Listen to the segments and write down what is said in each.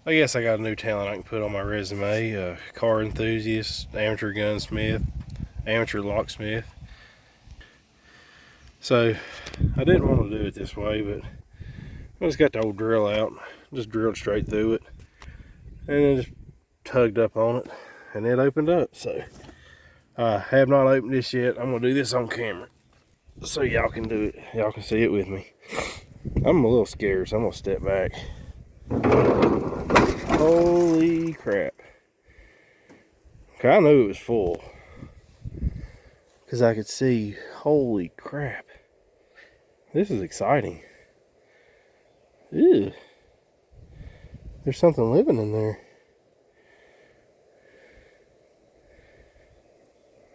I guess I got a new talent I can put on my resume. Car enthusiast, amateur gunsmith, amateur locksmith. So I didn't want to do it this way, but I just got the old drill out, just drilled straight through it, and then just tugged up on it, and it opened up. So I have not opened this yet. I'm gonna do this on camera so y'all can do it. Y'all can see it with me. I'm a little scared, so I'm gonna step back. Holy crap. Okay, I knew it was full because I could see. Holy crap. This is exciting. Ew. There's something living in there.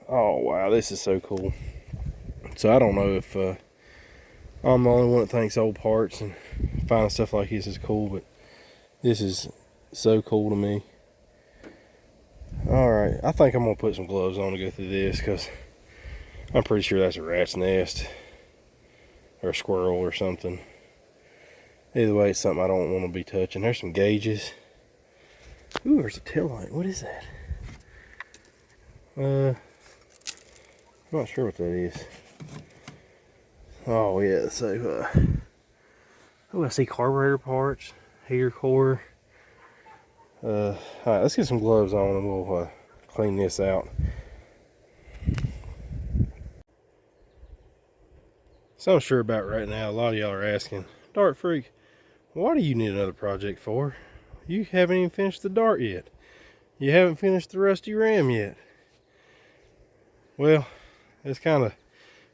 Oh wow, this is so cool. So I don't know if I'm the only one that thinks old parts and finding stuff like this is cool, but this is so cool to me. Alright, I think I'm going to put some gloves on to go through this because I'm pretty sure that's a rat's nest or a squirrel or something. Either way, it's something I don't want to be touching. There's some gauges. Ooh, there's a tail light. What is that? I'm not sure what that is. Oh yeah, so oh, I see carburetor parts, heater core. Alright, let's get some gloves on and we'll clean this out. So I'm sure about right now, a lot of y'all are asking, Dart Freak, what do you need another project for? You haven't even finished the Dart yet. You haven't finished the Rusty Ram yet. Well, it's kind of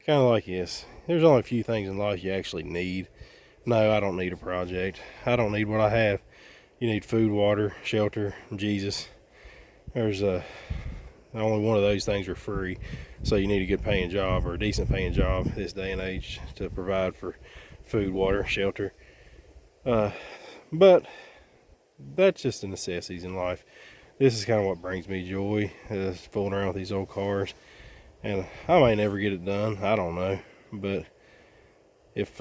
like this. There's only a few things in life you actually need. No, I don't need a project. I don't need what I have. You need food, water, shelter, and Jesus. There's only one of those things are free. So you need a good paying job or a decent paying job this day and age to provide for food, water, shelter. But that's just the necessities in life. This is kind of what brings me joy, is fooling around with these old cars. And I may never get it done, I don't know, but if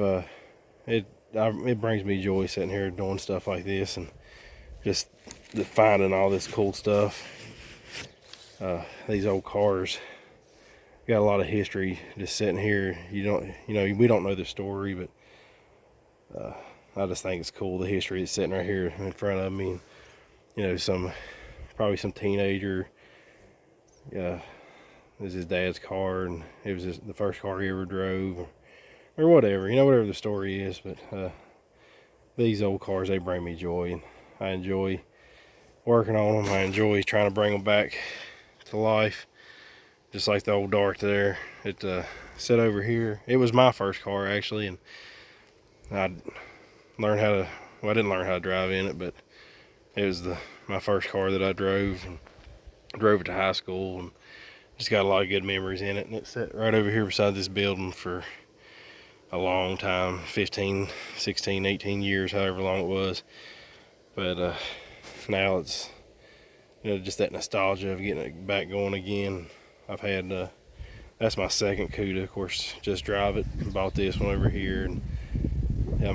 it brings me joy sitting here doing stuff like this and just finding all this cool stuff. These old cars got a lot of history just sitting here. We don't know the story, but I just think it's cool, the history that's sitting right here in front of me. Probably some teenager. This is his dad's car, and it was the first car he ever drove, or whatever. Whatever the story is. But these old cars, they bring me joy, and I enjoy working on them. I enjoy trying to bring them back to life, just like the old Dart there. It sat over here. It was my first car actually, and I learned how to. Well, I didn't learn how to drive in it, but it was my first car that I drove, and drove it to high school, and just got a lot of good memories in it. And it sat right over here beside this building for a long time, 15, 16, 18 years, however long it was. But now it's just that nostalgia of getting it back going again. I've had that's my second Cuda, of course. Just drive it. Bought this one over here, and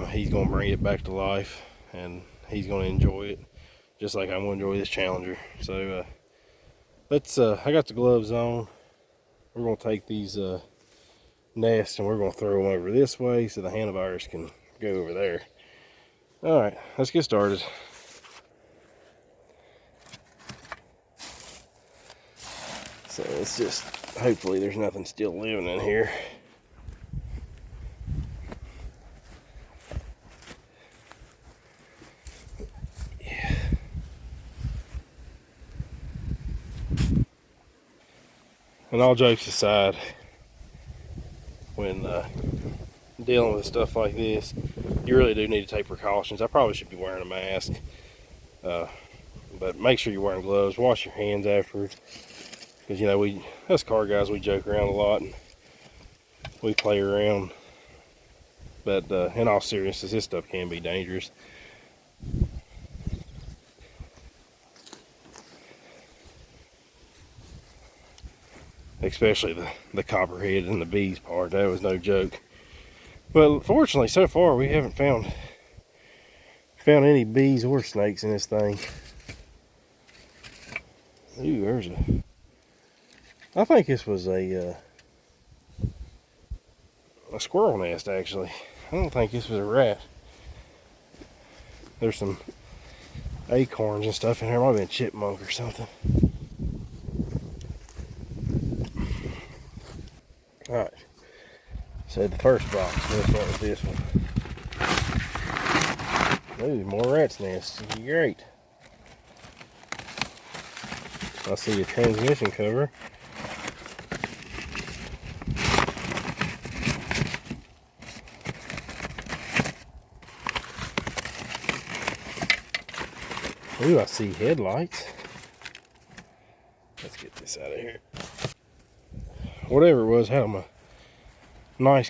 he's gonna bring it back to life, and he's gonna enjoy it just like I'm gonna enjoy this Challenger. So I got the gloves on. We're gonna take these nests and we're gonna throw them over this way so the handlebars can go over there. All right, let's get started. So it's just, hopefully there's nothing still living in here. Yeah. And all jokes aside, when dealing with stuff like this, you really do need to take precautions. I probably should be wearing a mask, but make sure you're wearing gloves. Wash your hands afterwards, because us car guys, we joke around a lot and we play around, but in all seriousness, this stuff can be dangerous. Especially the copperhead and the bees part. That was no joke. But fortunately, so far we haven't found found any bees or snakes in this thing. Ooh, there's a... I think this was a squirrel nest, actually. I don't think this was a rat. There's some acorns and stuff in here. Might have been a chipmunk or something. Alright. So the first box, we'll start with this one. Ooh, more rat's nests. Great. I see a transmission cover. Ooh, I see headlights. Let's get this out of here. Whatever it was, had a nice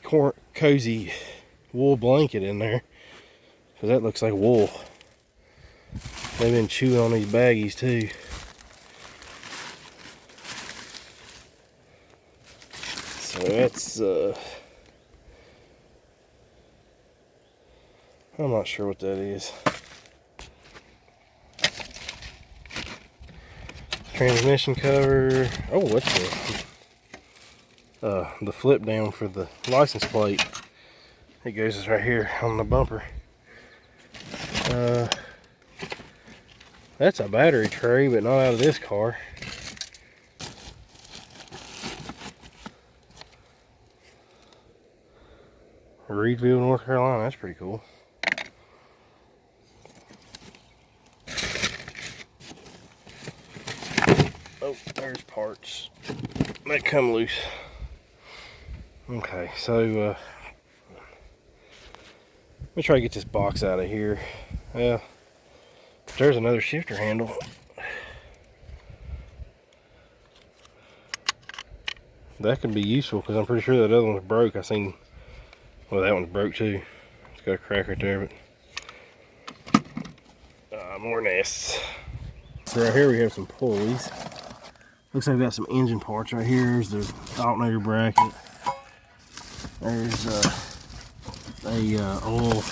cozy wool blanket in there. Because that looks like wool. They've been chewing on these baggies too. So that's, I'm not sure what that is. Transmission cover. Oh, what's the flip down for the license plate. It goes right here on the bumper. That's a battery tray, but not out of this car. Reedville, North Carolina. That's pretty cool. Oh, there's parts that come loose. Okay, so let me try to get this box out of here. Yeah, there's another shifter handle. That could be useful because I'm pretty sure that other one's broke. I seen, well, that one's broke too. It's got a crack right there, but more nests. So right here we have some pulleys. Looks like we've got some engine parts right here. There's the alternator bracket. There's a oil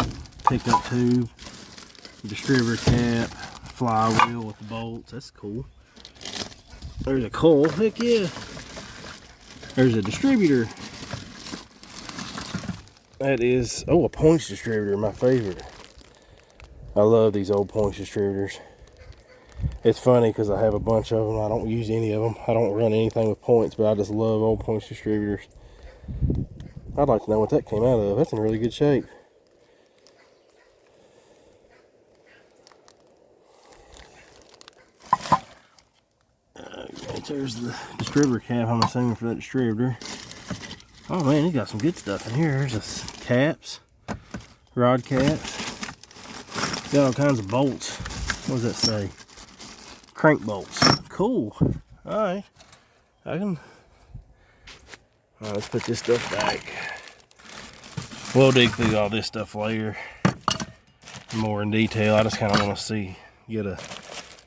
pickup tube, distributor cap, flywheel with the bolts. That's cool. There's a coil. Heck yeah. There's a distributor. That is, oh, a points distributor, my favorite. I love these old points distributors. It's funny because I have a bunch of them. I don't use any of them. I don't run anything with points, but I just love old points distributors. I'd like to know what that came out of. That's in really good shape. Okay, there's the distributor cap, I'm assuming, for that distributor. Oh man, he got some good stuff in here. There's the caps, rod caps. Got all kinds of bolts. What does that say? Crank bolts. Cool. Alright. Alright, let's put this stuff back. We'll dig through all this stuff later more in detail. I just kind of want to get a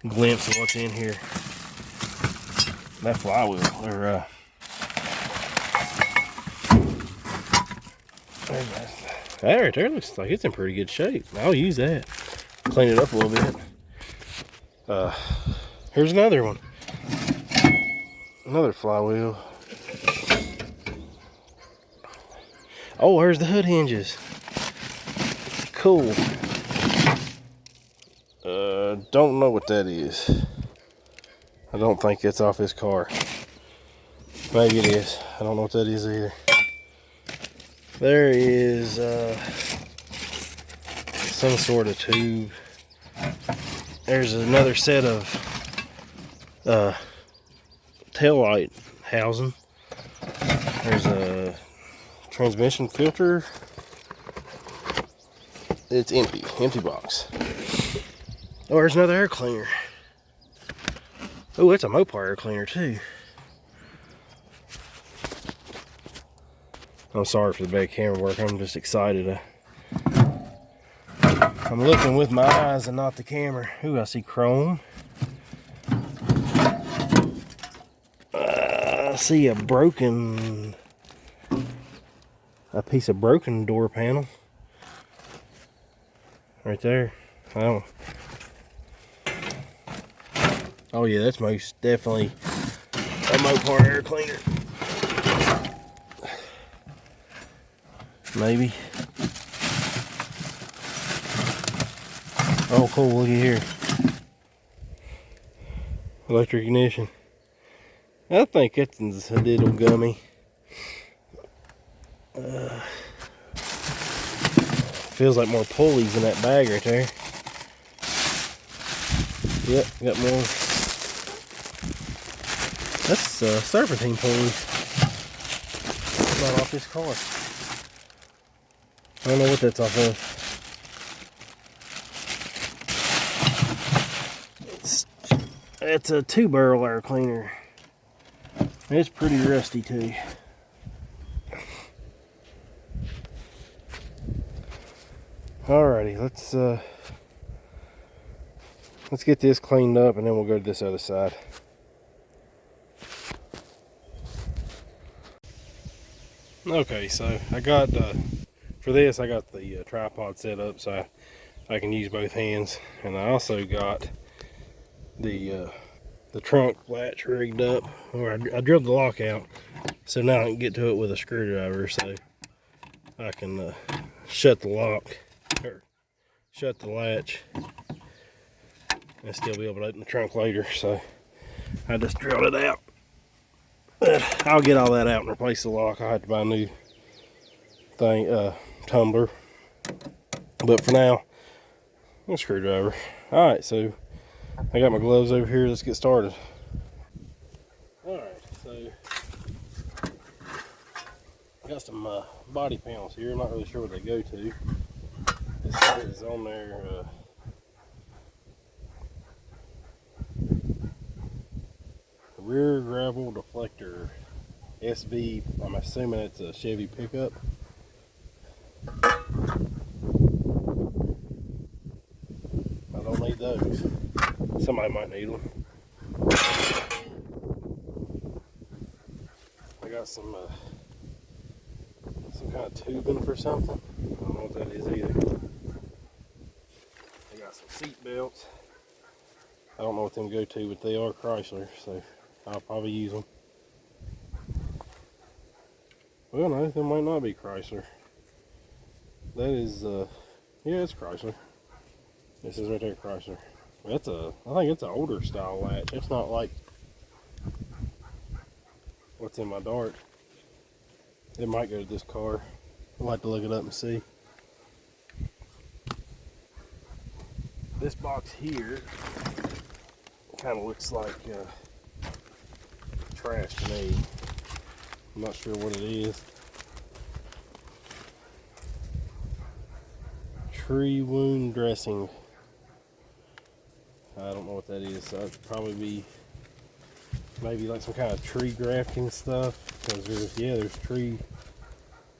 glimpse of what's in here. That flywheel, or that right there looks like it's in pretty good shape. I'll use that. Clean it up a little bit. Here's another one. Another flywheel. Oh, there's the hood hinges. Cool. Don't know what that is. I don't think it's off this car. Maybe it is. I don't know what that is either. There is some sort of tube. There's another set of taillight housing. There's a transmission filter. It's empty box. Oh, there's another air cleaner. Oh, it's a Mopar air cleaner too. I'm sorry for the bad camera work. I'm just excited. I'm looking with my eyes and not the camera. Ooh, I see chrome. I see a piece of broken door panel. Right there. I don't. Oh yeah, that's most definitely a Mopar air cleaner. Maybe. Oh cool, look at here. Electric ignition. I think it's a little gummy. Feels like more pulleys in that bag right there. Yep, got more. That's serpentine pulleys. Not off this car. I don't know what that's off of. It's a 2-barrel air cleaner. It's pretty rusty too. Alrighty, let's get this cleaned up and then we'll go to this other side. Okay, so I got for this I got the tripod set up so I can use both hands, and I also got the trunk latch rigged up, or I drilled the lock out, so now I can get to it with a screwdriver, so I can shut the lock or shut the latch and still be able to open the trunk later. So I just drilled it out. I'll get all that out and replace the lock. I have to buy a new thing, tumbler, but for now, a screwdriver. All right, so I got my gloves over here. Let's get started. All right, so I got some body panels here. I'm not really sure what they go to. This is on there. Rear gravel deflector SV. I'm assuming it's a Chevy pickup. I don't need those. Somebody might need them. I got some kind of tubing for something. I don't know what that is either. I got some seat belts. I don't know what them go to, but they are Chrysler, so I'll probably use them. Well, no, they might not be Chrysler. That is, yeah, it's Chrysler. This is right there, Chrysler. I think it's an older style latch. It's not like what's in my Dart. It might go to this car. I'd like to look it up and see. This box here kind of looks like trash to me. I'm not sure what it is. Tree wound dressing. I don't know what that is. So it'd probably be maybe like some kind of tree grafting stuff. Because there's tree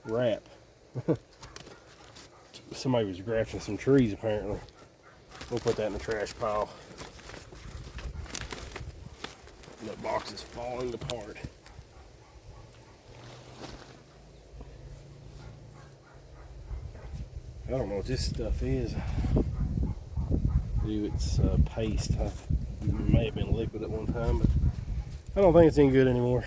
wrap. Somebody was grafting some trees apparently. We'll put that in the trash pile. The box is falling apart. I don't know what this stuff is. It's paste. It may have been liquid at one time, but I don't think it's any good anymore.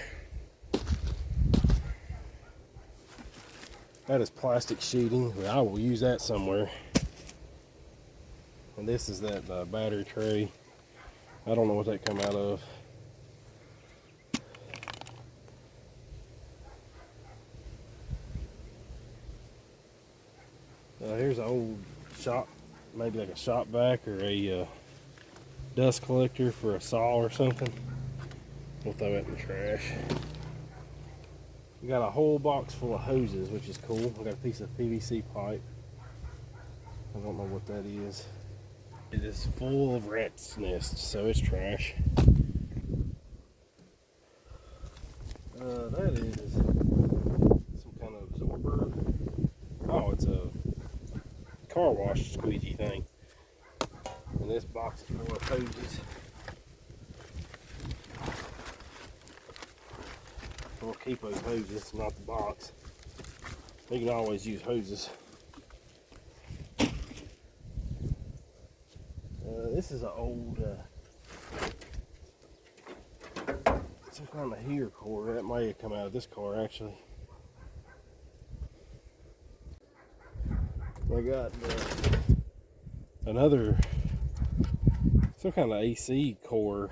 That is plastic sheeting. I will use that somewhere. And this is that battery tray. I don't know what that come out of. Here's an old shop, maybe like a shop vac or a dust collector for a saw or something. We'll throw that in the trash. We got a whole box full of hoses, which is cool. We got a piece of PVC pipe. I don't know what that is. It is full of rat's nests, so it's trash. That is some kind of absorber. Oh, it's a car wash squeegee thing. And this box is full of hoses. We'll keep those hoses, not the box. You can always use hoses. This is an old, some kind of heater core. That may have come out of this car, actually. I got another, some kind of AC core.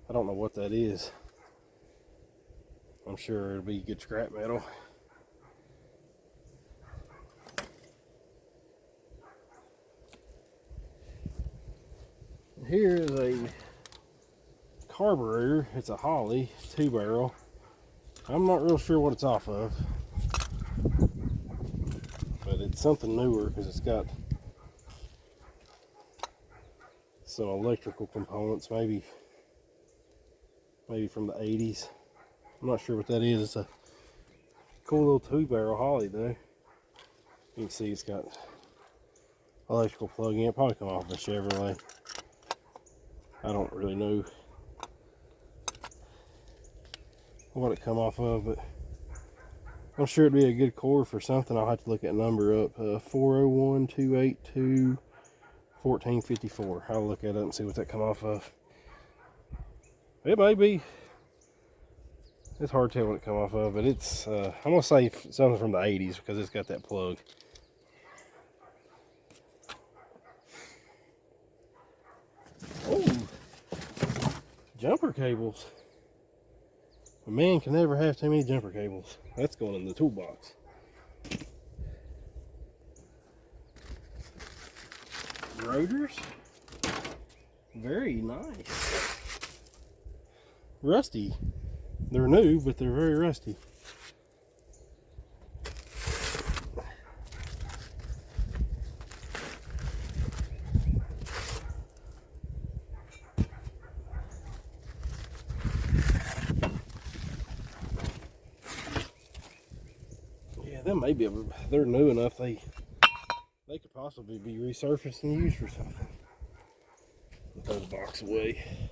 I don't know what that is. I'm sure it'll be good scrap metal. Here is a carburetor. It's a Holley 2-barrel. I'm not real sure what it's off of, but it's something newer because it's got some electrical components, maybe from the 80s. I'm not sure what that is. It's a cool little 2-barrel Holley though. You can see it's got electrical plug-in. It probably come off a Chevrolet. I don't really know what it come off of, but I'm sure it'd be a good core for something. I'll have to look that number up. 401-282-1454. I'll look at it and see what that come off of. It may be. It's hard to tell what it come off of, but it's, I'm going to say something from the 80s because it's got that plug. Oh, jumper cables. A man can never have too many jumper cables. That's going in the toolbox. Rotors. Very nice. Rusty. They're new, but they're very rusty. Yeah, they may be able to, they're new enough they could possibly be resurfaced and used for something. Throw the box away.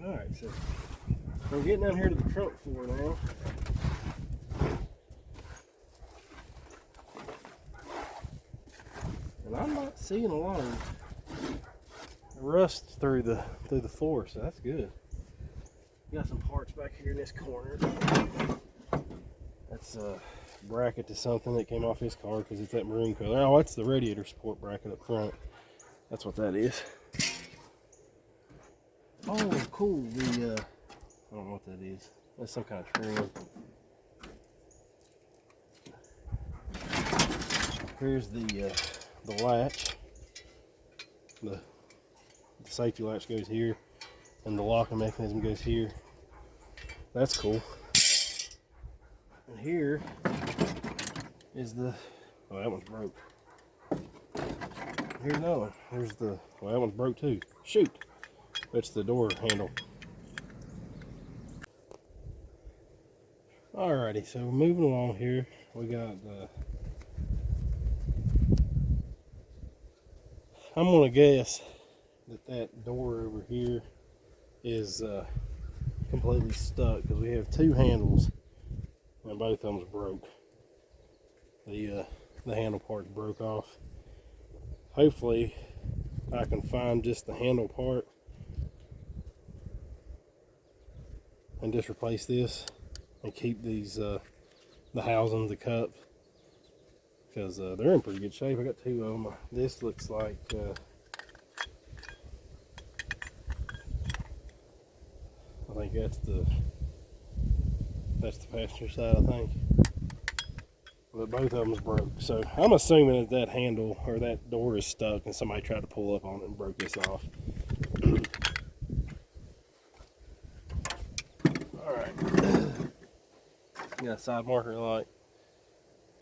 Alright, so we're getting down here to the trunk floor now. And I'm not seeing a lot of rust through the floor, so that's good. Got some parts back here in this corner. That's a bracket to something that came off his car because it's that maroon color. Oh, that's the radiator support bracket up front. That's what that is. Oh, cool. The I don't know what that is. That's some kind of trim. Here's the latch. The safety latch goes here, and the locking mechanism goes here. That's cool. And here is the, oh, that one's broke. Here's another one. Here's the, well, that one's broke too. Shoot. That's the door handle. Alrighty, so moving along here, we got I'm gonna guess that door over here is completely stuck because we have two handles and both of them's broke. The handle part's broke off. Hopefully I can find just the handle part and just replace this and keep these the housing, the cup, because they're in pretty good shape. I got two of them. This looks like I think that's the passenger side, I think, but both of them's broke. So I'm assuming that handle or that door is stuck and somebody tried to pull up on it and broke this off. Got a side marker light.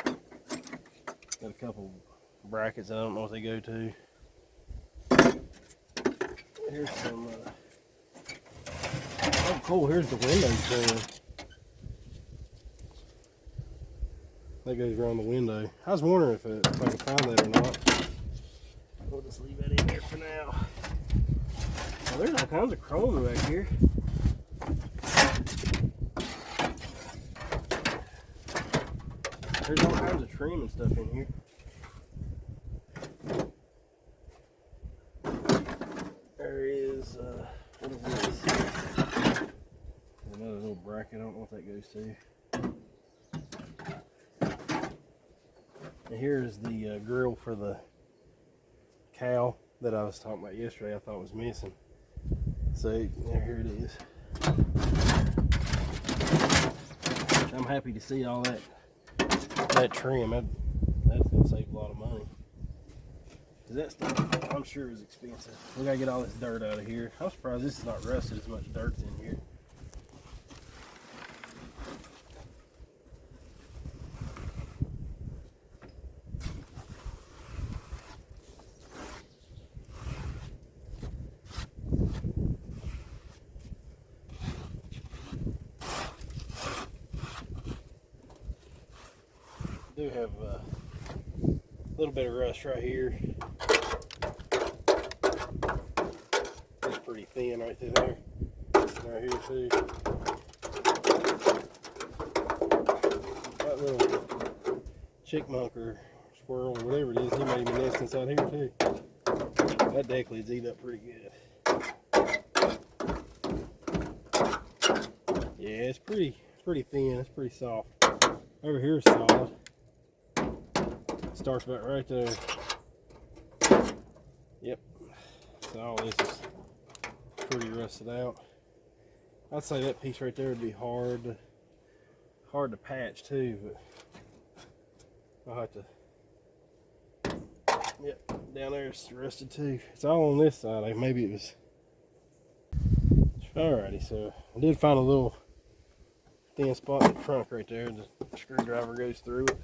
Got a couple brackets. I don't know what they go to. Here's some. Oh, cool. Here's the window trim. That goes around the window. I was wondering if I could find that or not. We'll just leave that in there for now. Well, there's all kinds of chrome back here. There's all kinds of trim and stuff in here. What is this? Another little bracket. I don't know what that goes to. And here's the grill for the cow that I was talking about yesterday. I thought was missing. So here it is. I'm happy to see all that trim. That's gonna save a lot of money. Cause that stuff, I'm sure, is expensive. We gotta get all this dirt out of here. I'm surprised this is not rusted as much dirt's in here. Do have a little bit of rust right here. It's pretty thin right through there. Right here too. That little chickmunk or squirrel or whatever it is, he made me nest inside here too. That deck lid's eat up pretty good. Yeah, it's pretty thin. It's pretty soft. Over here is solid. Starts about right there. Yep. So all this is pretty rusted out. I'd say that piece right there would be hard to patch too, but I'll have to. Yep, down there it's rusted too. It's all on this side. Like maybe it was. Alrighty, so I did find a little thin spot in the trunk right there. The screwdriver goes through it.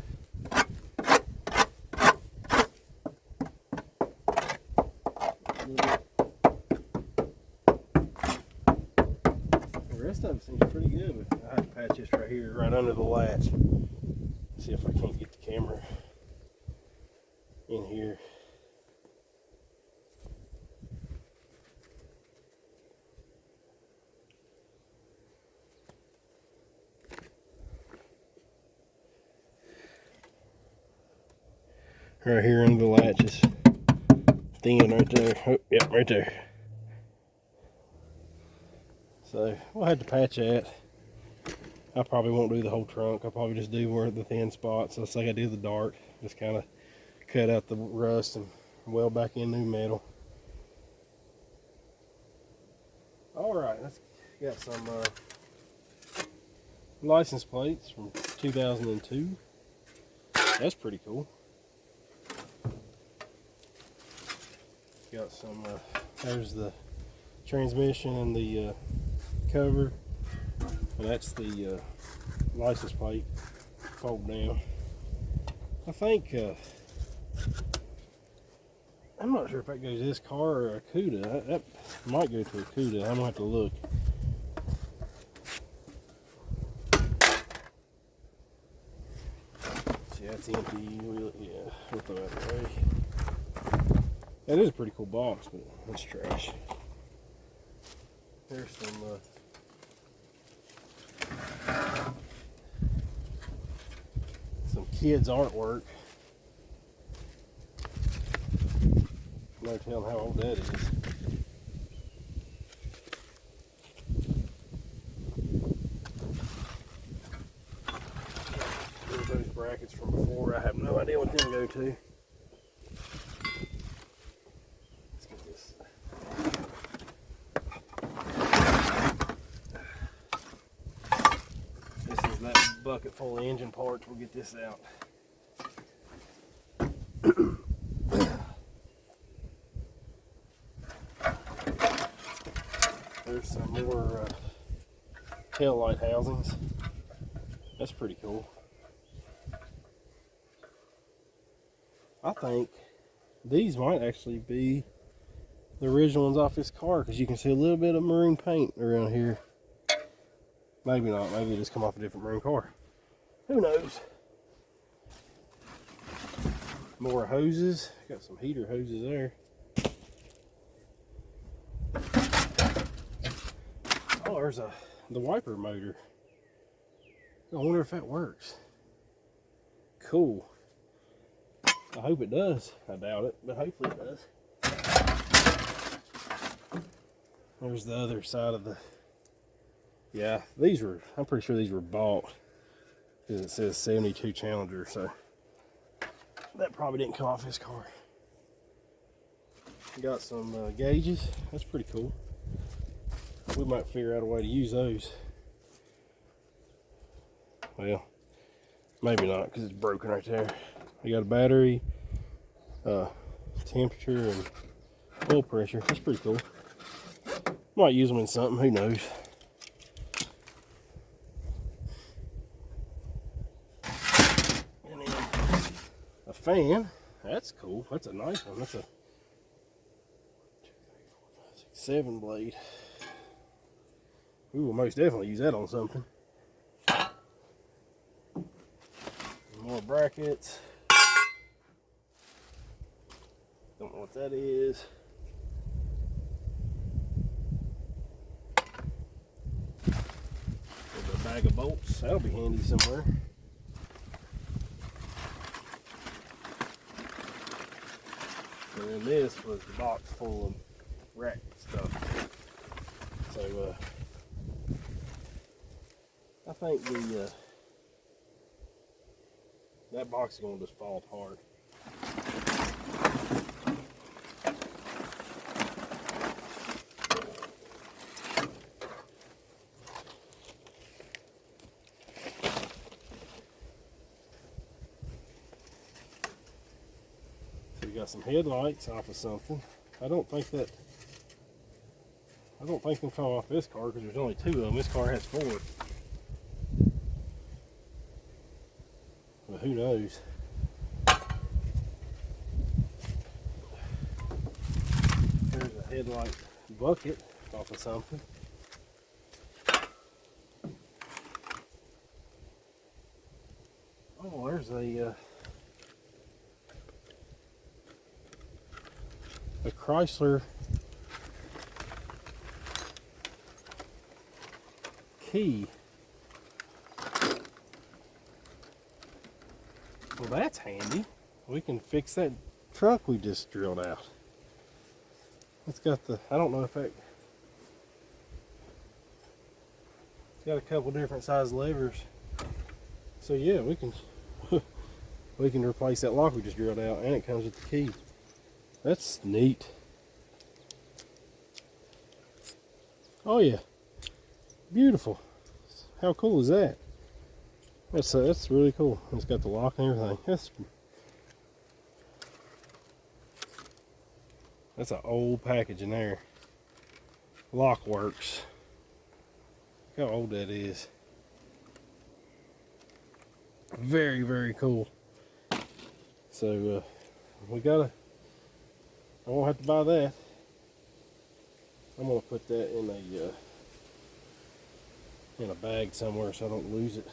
The rest of it seems pretty good, but I have to patch this right here, right under the latch. See if I can't get the camera in here. Right here under the latch is thin right there. Oh, yep, right there. So we'll have to patch that. I probably won't do the whole trunk. I'll probably just do where the thin spots. Let's say I do the dart. Just kind of cut out the rust and weld back in new metal. All right, let's got some license plates from 2002. That's pretty cool. Got some, there's the transmission and the cover, and that's the license plate fold down. I think, I'm not sure if that goes to this car or a Cuda. That might go to a Cuda. I'm gonna have to look. See, that's empty. Yeah, we'll throw that away. That is a pretty cool box, but it's trash. There's some kids' artwork. No telling how old that is. There's those brackets from before. I have no idea what them go to. Bucket full of engine parts. We'll get this out. There's some more tail light housings. That's pretty cool. I think these might actually be the original ones off this car, because you can see a little bit of maroon paint around here. Maybe not. Maybe it just come off a different maroon car. Who knows? More hoses. Got some heater hoses there. Oh, there's the wiper motor. I wonder if that works. Cool. I hope it does. I doubt it, but hopefully it does. There's the other side of the, yeah, these were, I'm pretty sure these were bought because it says 72 Challenger, so that probably didn't come off his car. Got some gauges, that's pretty cool. We might figure out a way to use those. Well, maybe not because it's broken right there. We got a battery, temperature, and oil pressure. That's pretty cool. Might use them in something, who knows. And then a fan. That's cool. That's a nice one. That's a 7 blade. We will most definitely use that on something. More brackets. Don't know what that is. There's a bag of bolts. That'll be handy somewhere. And then this was the box full of rack stuff. So I think the that box is gonna just fall apart. So we got some headlights off of something. I don't think them come off this car because there's only 2 of them. This car has 4. But who knows? There's a headlight bucket off of something. Oh, there's a Chrysler key. Well, that's handy. We can fix that truck we just drilled out. It's got the, I don't know if that, it's got a couple different size levers. So yeah, we can we can replace that lock we just drilled out, and it comes with the key. That's neat. Oh yeah, beautiful. How cool is that? That's really cool. It's got the lock and everything. That's an old package in there. Lock works. Look how old that is. Very, very cool. So we gotta, I won't have to buy that. I'm gonna put that in a bag somewhere so I don't lose it.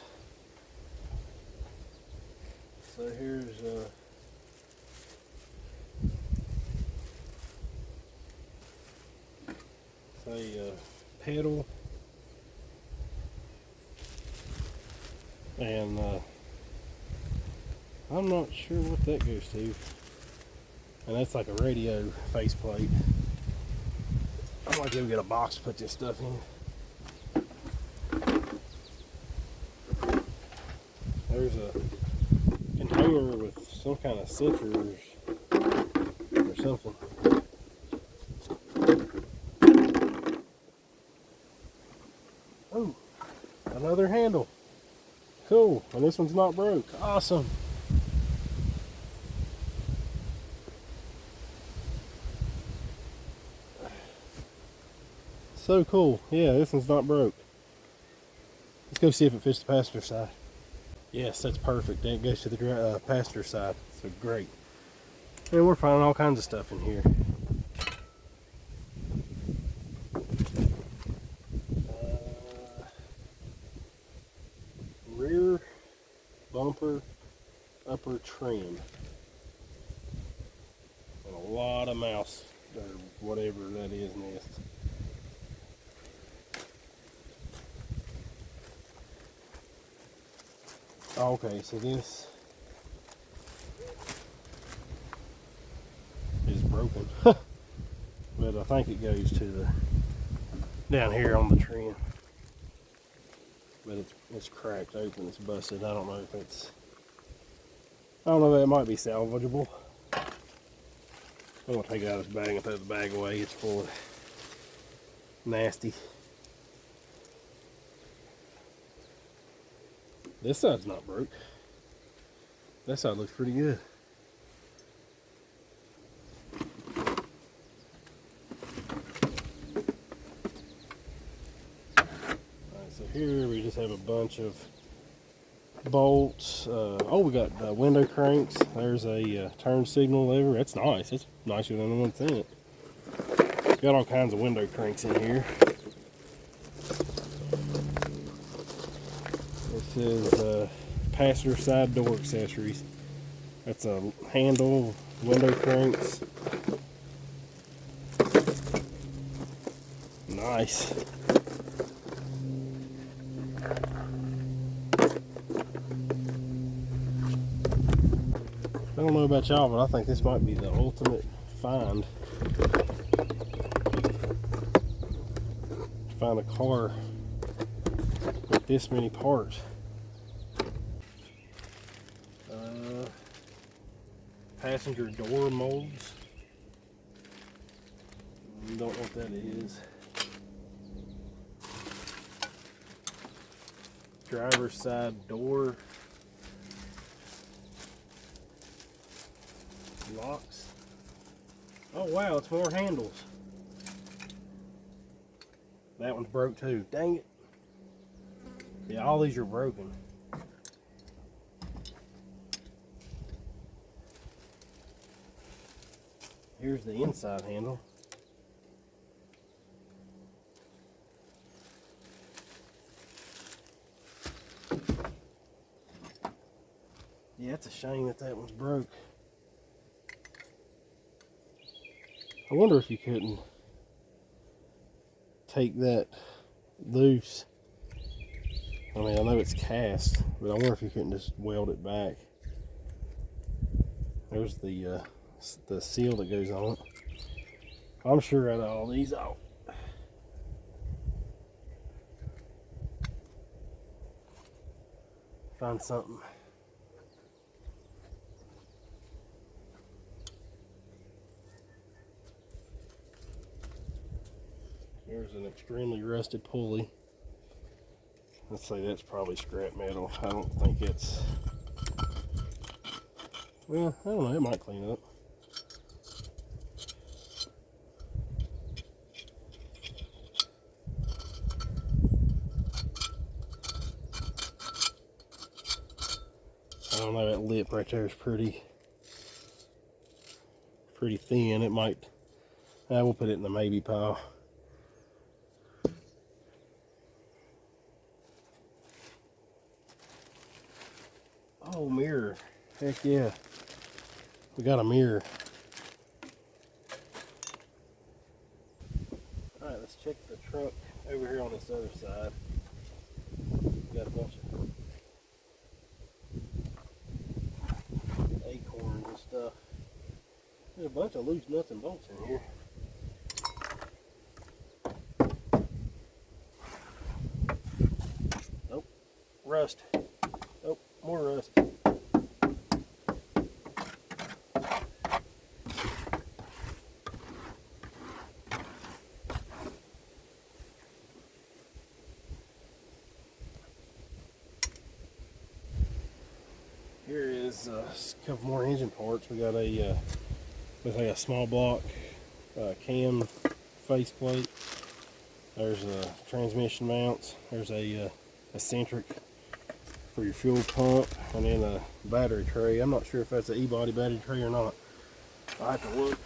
So here's a pedal, and I'm not sure what that goes to, and that's like a radio faceplate. I might go get a box to put this stuff in. There's a container with some kind of sensors or something. Oh, another handle. Cool. And this one's not broke. Awesome. So cool. Yeah, this one's not broke. Let's go see if it fits the passenger side. Yes, that's perfect. That goes to the passenger side. So great. And we're finding all kinds of stuff in here. Rear bumper upper trim. And a lot of mouse or whatever that is nest. Okay, so this is broken, but I think it goes to down here on the trim. But it's cracked open, it's busted. I don't know if it's, I don't know, that might be salvageable. I'm gonna take it out of this bag and throw the bag away. It's full of nasty. This side's not broke. That side looks pretty good. Alright, so here we just have a bunch of bolts. Oh, we got window cranks. There's a turn signal lever. That's nice. It's nicer than the one that's in it. Got all kinds of window cranks in here. This is passenger side door accessories. That's a handle, window cranks. Nice. I don't know about y'all, but I think this might be the ultimate find. Find a car with this many parts. Passenger door molds. Don't know what that is. Driver's side door locks. Oh wow, it's more handles. That one's broke too. Dang it. Yeah, all these are broken. Here's the inside handle. Yeah, it's a shame that that one's broke. I wonder if you couldn't take that loose. I mean, I know it's cast, but I wonder if you couldn't just weld it back. There's the seal that goes on it. I'm sure out of all these, I'll find something. There's an extremely rusted pulley. Let's say that's probably scrap metal. I don't think it's, well, I don't know, it might clean up. I don't know, that lip right there is pretty thin. It might, we'll put it in the maybe pile. Oh, mirror. Heck yeah. We got a mirror. Alright, let's check the truck over here on this other side. We got a bunch of acorns and stuff. There's a bunch of loose nuts and bolts in here. Nope. Rust. Oh, more rust. Here is a couple more engine parts. We got a looks like a small block cam faceplate. There's a transmission mounts. There's a eccentric for your fuel pump, and then a battery tray. I'm not sure if that's an E-body battery tray or not. I have to look.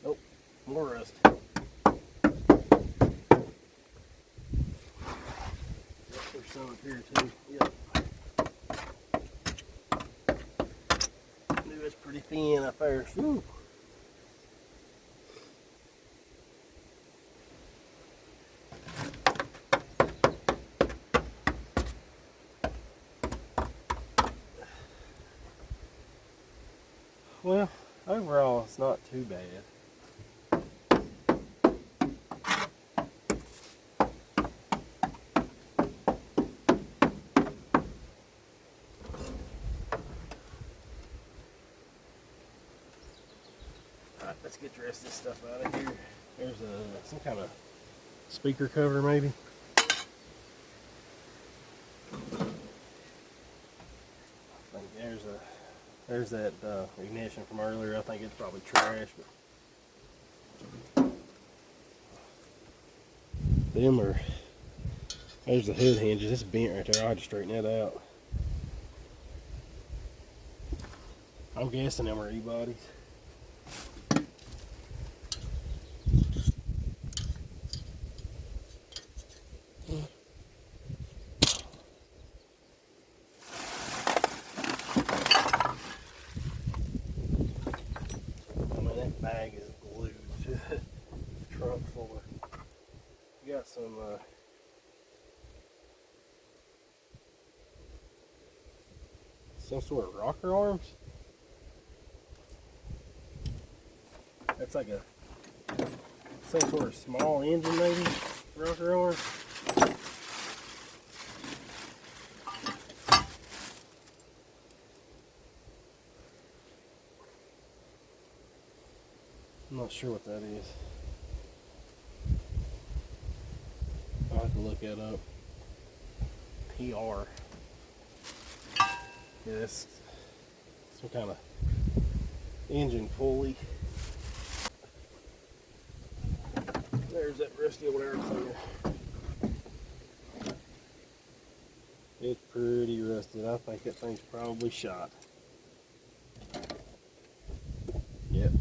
Oh, more rust. There's some up here too. Yep. It's pretty thin up there. Whew. Well, overall, it's not too bad. Alright, let's get the rest of this stuff out of here. There's some kind of speaker cover, maybe. I think there's that ignition from earlier. I think it's probably trash, but them are. There's the hood hinges. It's bent right there. I had to straighten that out. I'm guessing them are E-bodies. I mean, that bag is glued to the trunk floor. You got some sort of rocker arms. That's like some sort of small engine, maybe rocker arm. I'm not sure what that is. I'll have to look that up. PR. Yeah, that's some kind of engine pulley. There's that rusty old air cleaner. It's pretty rusted. I think that thing's probably shot. Yep.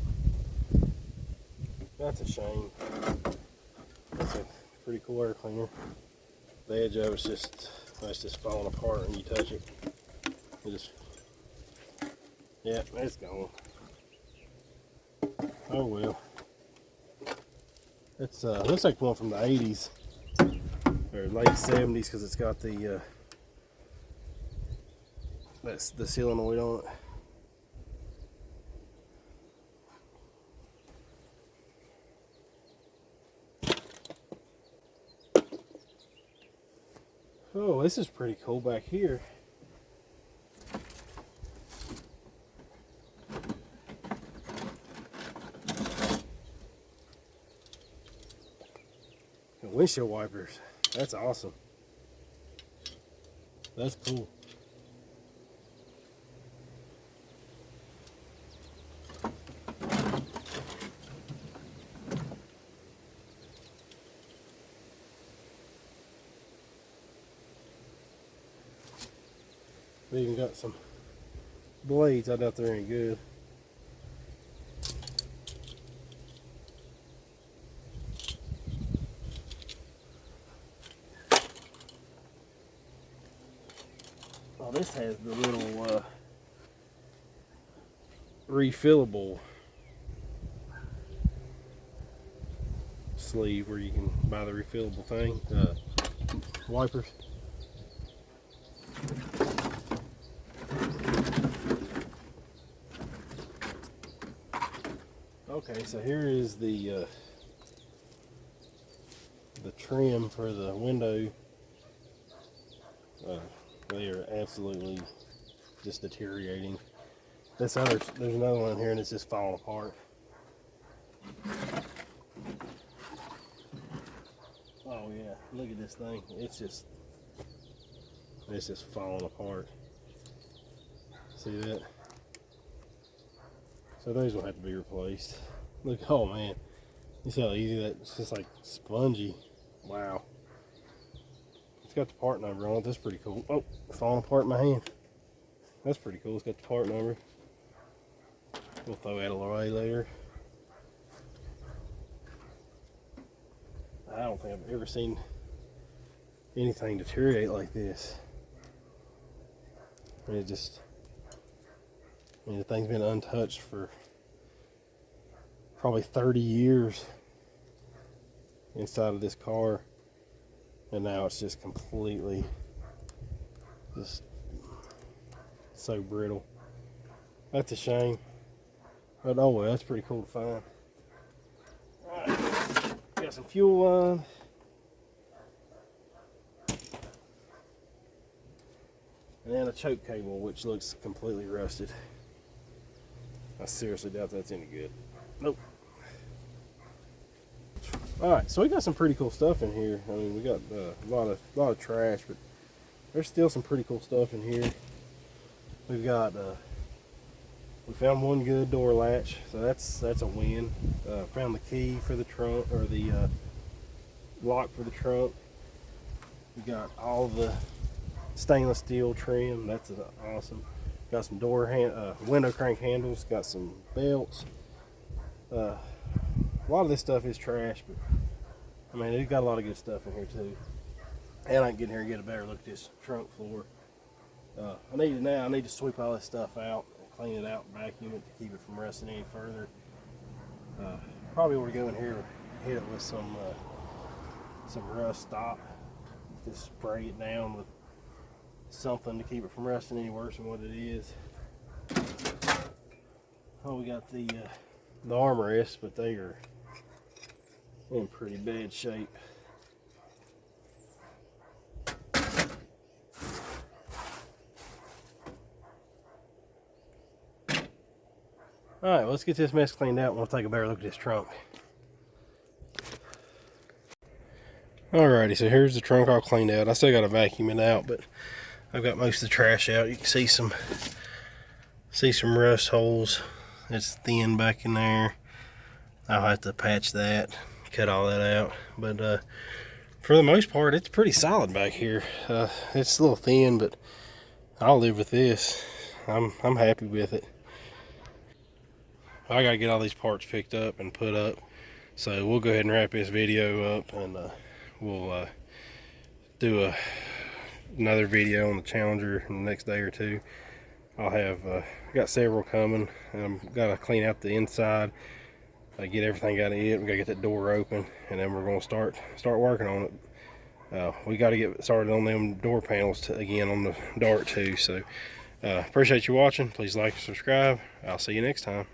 That's a shame. That's a pretty cool air cleaner. The edge of it's just falling apart when you touch it. It just, yeah, it's gone. Oh well. It's looks like one from the 80s or late 70s because it's got the that's the solenoid on it. Oh, this is pretty cool back here. The windshield wipers. That's awesome. That's cool. They even got some blades. I doubt they're any good. Oh, this has the little refillable sleeve where you can buy the refillable thing, wipers. Okay, so here is the trim for the window. They are absolutely just deteriorating. There's another one here and it's just falling apart. Oh yeah, look at this thing. It's just falling apart. See that? So those will have to be replaced. Look, oh man, you see how easy that, it's just like spongy. Wow. It's got the part number on it. That's pretty cool. Oh, falling apart in my hand. That's pretty cool. It's got the part number. We'll throw that away later. I don't think I've ever seen anything deteriorate like this. I mean, the thing's been untouched for probably 30 years inside of this car, and now it's just completely just so brittle. That's a shame. But oh well, that's pretty cool to find. Alright, got some fuel line. And then a choke cable, which looks completely rusted. I seriously doubt that's any good. Nope. Alright, so we got some pretty cool stuff in here. I mean, we got a lot of trash, but there's still some pretty cool stuff in here. We've got we found one good door latch, so that's a win. Found the key for the trunk, or the lock for the trunk. We got all the stainless steel trim. That's awesome. Got some window crank handles. Got some belts. A lot of this stuff is trash, but I mean, it's got a lot of good stuff in here too. And I can get in here and get a better look at this trunk floor. I need to sweep all this stuff out, clean it out, and vacuum it to keep it from rusting any further. Probably ought to go in here and hit it with some rust stop. Just spray it down with something to keep it from rusting any worse than what it is. Oh, we got the armrests, but they are in pretty bad shape. Alright, let's get this mess cleaned out and we'll take a better look at this trunk. Alrighty, so here's the trunk all cleaned out. I still got to vacuum it out, but I've got most of the trash out. You can see some rust holes. It's thin back in there. I'll have to patch that, cut all that out. But for the most part, it's pretty solid back here. It's a little thin, but I'll live with this. I'm happy with it. I gotta get all these parts picked up and put up, so we'll go ahead and wrap this video up, and we'll do another video on the Challenger in the next day or two. I'll have got several coming. Gotta clean out the inside, get everything out of it. We gotta get that door open, and then we're gonna start working on it. We got to get started on them door panels again on the Dart too. So appreciate you watching. Please like and subscribe. I'll see you next time.